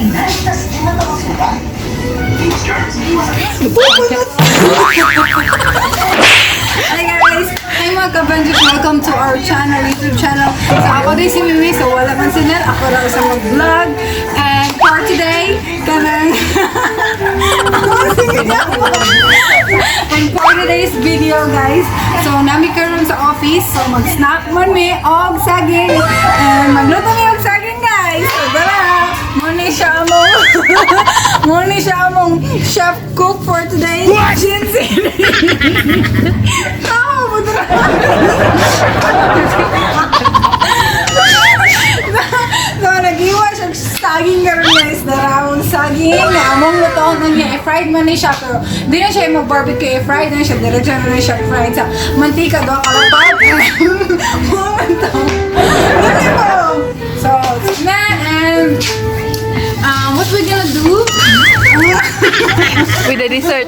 Hi guys! Hi mga kabanjus! Welcome to our channel, YouTube channel. So ako din si Mimi, so wala man sila. Ako lang isang mag-vlog. And for today, and for today's video guys, so nami karon sa office, so mag-snack man mi og saging. And magluto mi og saging guys. So tara! Muna siya among chef cook for today. Jinsin! Tama mo dra! So, nag-iwa siya saging karon guys. Darawang saging na among lutoon na niya. I-fried man ni siya. Pero di na siya yung barbecue. I-fried na siya. Diretso na siya i-fried sa mantika. Doon kalapag. Moment to. Dali po! So, na and what we gonna do? With the dessert.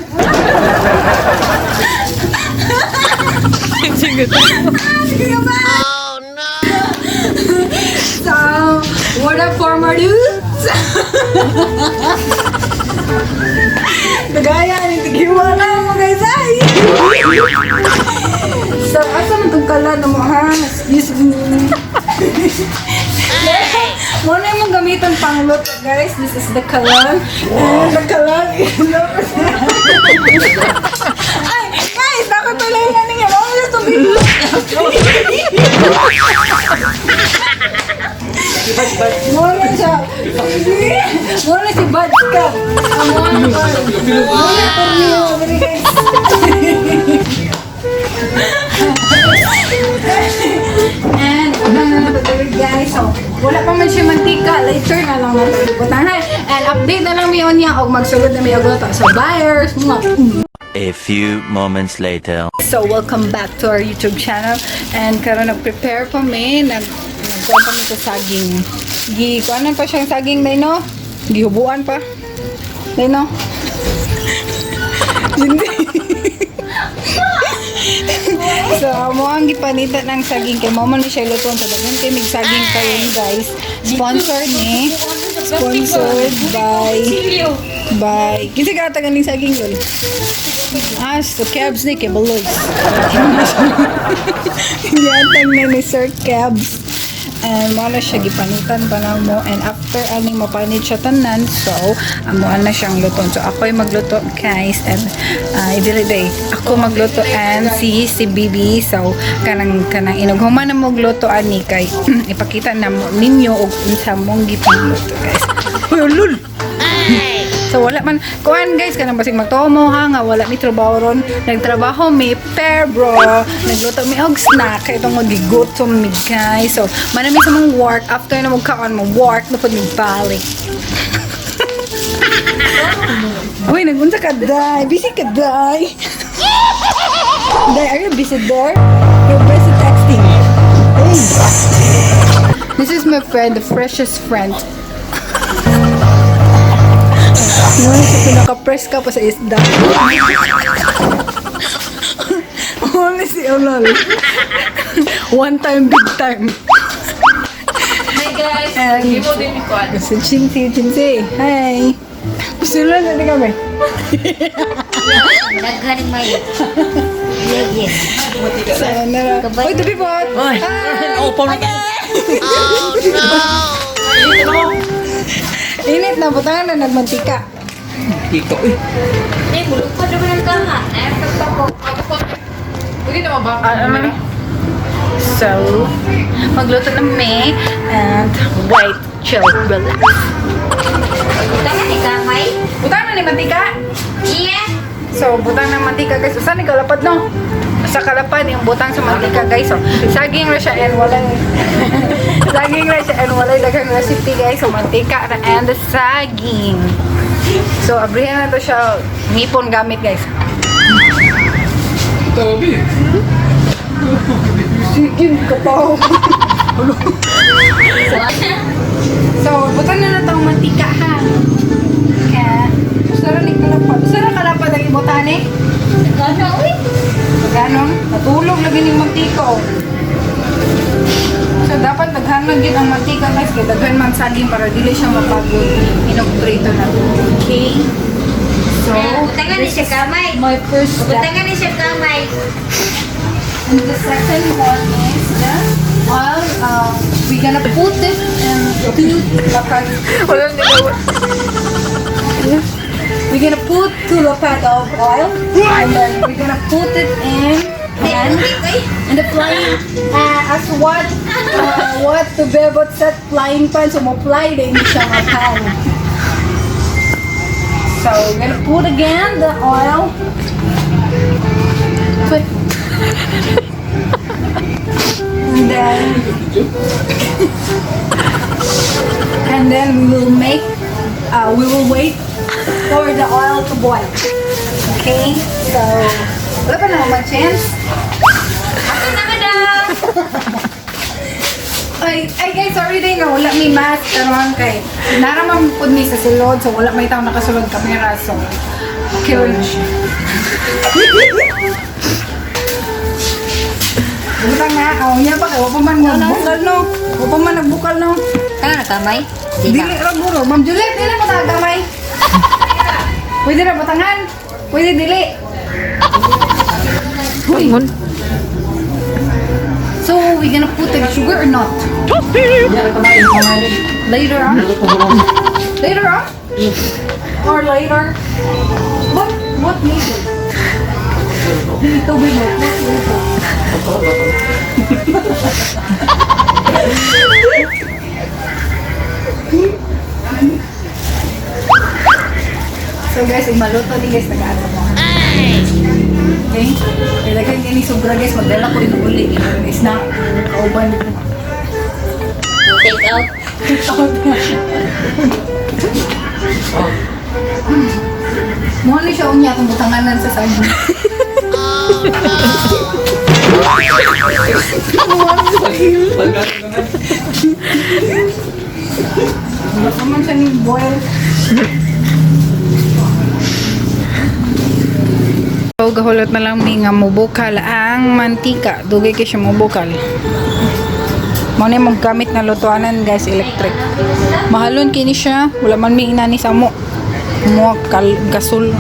Oh no! So, without further ado, kagaya ni tigiwala mo guys ay. So, asa man itong kalan mo ha? Excuse me. Muna yung gamitan pang luto guys. This is the kalan. And the kalan is ay, guys, nakatuloy na niya. Muna ito bigla. Muna siya. Muna si Bad Scab. Muna tornillo. And guys, so wala pa man siya mantika, later na lang natin iputahan. And update na lang yun niya o magsulod na may agoto sa buyers. A few moments later. So welcome back to our YouTube channel. And karon nag-prepare pa may nagkuhan pa sa saging. Kuhanan pa siyang saging na no? Gihubuan pa. No? Hindi. So, mo ang gipanitan ng saging kay mama ni siya lutuan sa dagan kay mig saging kayon guys. Sponsored ni. Sponsored by kinsa ka tagan ning saging yun? So Cabs ni kay Baloy. Yatang na ni Sir Cabs. And mo na siya gipanitan pa na mo, and after aning mapanit siya tanan, so amo na siyang luton. So ako ay magluto guys, and dili day ako magluto and si Bibi. So kanang inughuman na mo gluto ani kay ipakita na mo ninyo og unsa mong gipangluto guys. Lul. So wala man kuan guys kanang basig magtuo mo ha nga wala mi trabaho ron. Nagtrabaho mi pair bro. Nagluto mi og snack kay itong magigutom mi guys. So manami sa mong work after na magkaon mo work na pud mi balik. Uy, nagunsa ka day. Busy ka day. Day, are you busy there? You're busy texting. Hey. This is my friend, the freshest friend. Ngayon siya pinaka-press ka pa sa isda. Only si Olol. One time, big time. Hi guys! And Gibo din ni Kwan. si Chinsi. Hi! Pusulan na din kami. Nagharing may yes. Sana. Uy, tabi po! Hi! Oh, pang... Init na, butangan na nagmantika. Tiko eh. Bulog pa naman ang kaha. Ay, pagpapok. Pwede na ba? So, magluto na me and white chill relax. Tama ni kamay. Butang na ni mantika. Iya. So, butang ng mantika guys. So, saan ni kalapad no? Sa kalapad yung butang sa mantika guys. So, saging na siya and walay saging na siya and walay dagang recipe guys. So, mantika na and saging. So, abrihan na to siya hipon gamit guys. Tabi. Sige, kapaw. So, butang na itong mantika ha. Kaya, sarang kalapad. Sarang kalapad ang ibutane. Ano, uy? Ganon, natulog lagi ng mantika oh. So dapat naghanag yun ang mantika guys kaya daghan man saging para dili siya mapagod. Inoperator na to. Okay? So, Butangan ni siya kamay. my first step. Butangan ni siya kamay. And the second one is the oil. We're gonna put it in two lapad. We're gonna put 2 lapad of oil. And then we're gonna put it in pan. And the flying, as what to Bebot said, flying pan. So, mo-fly din siya ng pan. So, we're gonna put again the oil. Put and then we will wait for the oil to boil. Okay? So, wala pa naman chance. Ako na madam. Ay guys, sorry din nga wala may mask karon kay naraman pud mi sa sulod so wala may taong nakasulod kamera so okay na siya. Butang na, niya ba kay wa pa man nagbukal no? Wa pa man nagbukal no? Kana kamay? Dili ra buro, Ma'am Juliet, dili mo ta gamay. Pwede ra butangan. Pwede dili. Huy. So, we gonna put the sugar or not? Later on? Later on? Or later? What later? Dito ba mo? So guys, maluto din guys, nag-aano mo. Okay? Kailangan yan sobra guys, magdala ko yung uli. Is na, kauban ko. Take out. Mukha na siya unya kung butanganan sa saging. Wala ka man siya ni boil. So, gahulot na lang mi nga mubukal ang mantika. Dugay kayo siya mubukal. Muna yung gamit na lutuanan guys, electric. Mahalon kini siya. Wala man mi inani sa mo. Gasol,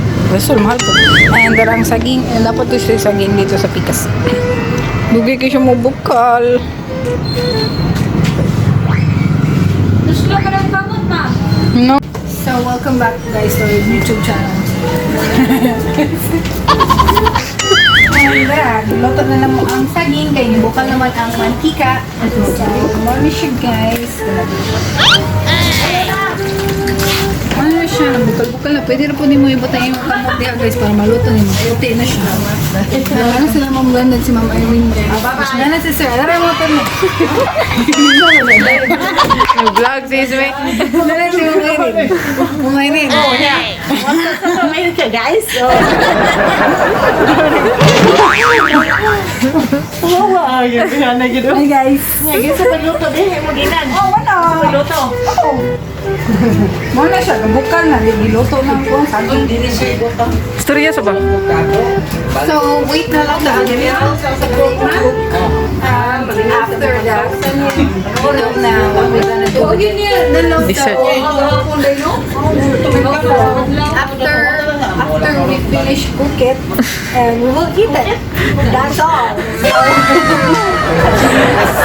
mahal po. And darang saging, dapat ito siya saging dito sa pikas. Dugay kayo siya mubukal. Gusto ka ng pamot, ma'am? No. So, welcome back guys to our YouTube channel. And luto na naman ang saging, kaya nibukal naman ang mantika. So, mami siya guys. Ano siya, nabukal-bukal na. Pwede na po din mo ibutang yung kamot niya guys para maluto niyo. Puti na siya. Wala na sila Ma'am Brandon, si Ma'am Irene. Wala na si Sir. Alam mo pa na. Vlog sis me. Wala na si Ma'am Irene. Ma'am Irene. Oh, yeah. Ayun ka guys. Wow, yun na gitu. Hi guys. Ngayon sa pagluto din, mo ginan. Oh, wala. Pagluto. Oh. Muna siya, nabukal na. Giluto ng kung saging. Storya sa ba? So, wait na lang na. After that, we'll know na what we're gonna do. Dessert. After we finish cook it, and we will eat it. That's all.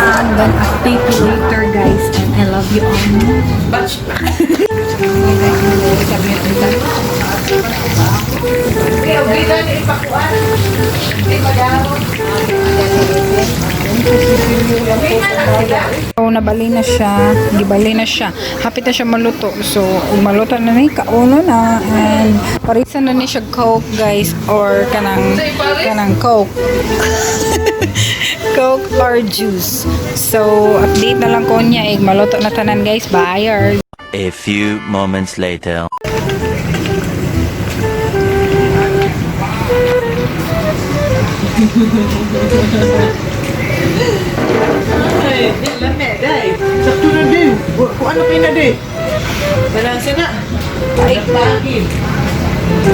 I'm gonna update you later, guys. And I love you all. So, nabali na siya, gibali na siya. Hapit na siya maluto. So, maluto na ni kauno na and parisan na ni siya Coke, guys, or kanang Coke. Coke or juice. So, update na lang ko niya maluto na tanan, guys. Bye. A few moments later. Ay, lame day. Sakto na din. Kung ano kayo na din. Balanse na. Kahit bagin.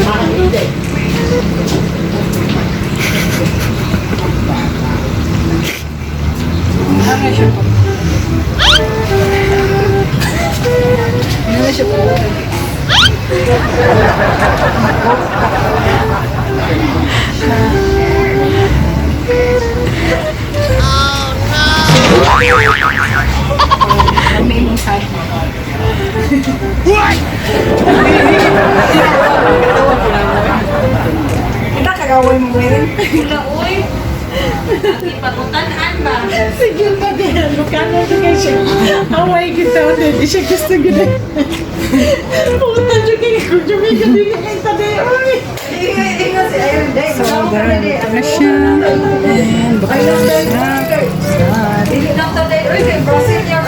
Makakita. Ano siya po? Hindi na siya po. Kami mong sad. Kita kagawin mo ngayon. Wala, uy. Ipagutanan ba? Sige na din. Lukano na kayo siya. Away kita ulit. Di siya gusto gina. Puta siya kayo. Kung siya may kadili kang tabi. Uy. So, ganun ito na siya. And baka na siya. Dili lang to day. Uy, kay Brazil niya.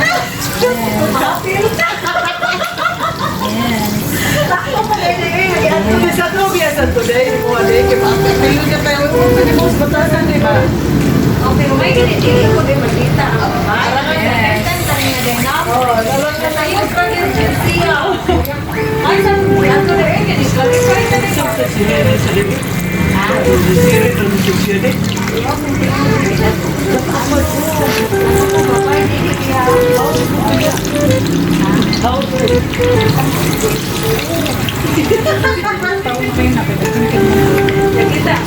Sa tubiyasan today. Mo ade. Kaya makapiliw niya tayo. Hindi mo batasan di ba? Okay, may ginitili ko din magkita. Para nga sa niya din na. Tayo pa din siya. Ay, sa ato na rin. Disqualify na rin.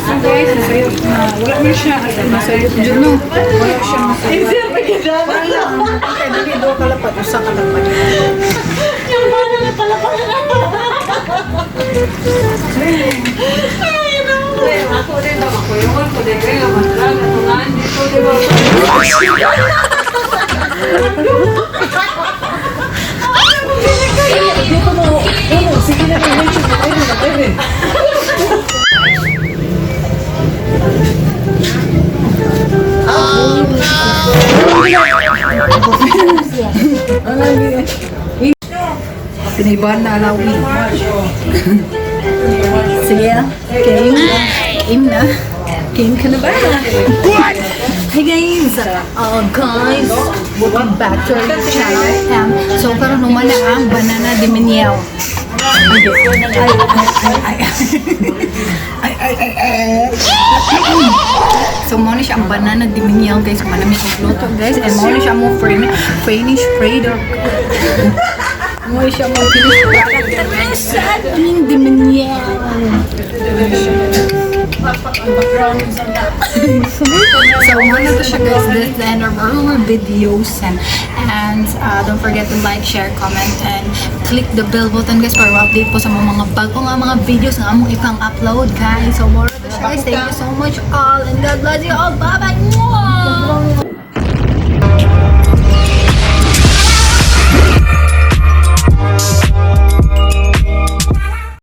So guys, nasayot na. Wala mo siya. Nasayot dyan no. Wala siya nasayot. Sir, pagkadama lang. Kaya dili do kalapat. Usa kalapat. Yung mana na pala pala. Ako din ba? Makuyawan ko din kayo. Matlag. Atungan dito. Diba? Sige na rin. Sige na rin. Pinaibahan na alawi. Sige na. Game na. Game ka na ba? Hey guys! Guys, welcome back to our channel. So, karon naman na ang banana de Meniel. So, mo na siya ang banana de Meniel, guys. Manami ang luto, guys. And mo na siya mo French Fredo. Mo na siya mo Finish product. Saging de Meniel. So, ano to siya guys, this is the end of our videos and don't forget to like, share, comment, and click the bell button guys para update po sa mga bago nga mga videos na among ipang upload guys. So, more to siya guys, thank you so much all and God bless you all, bye bye!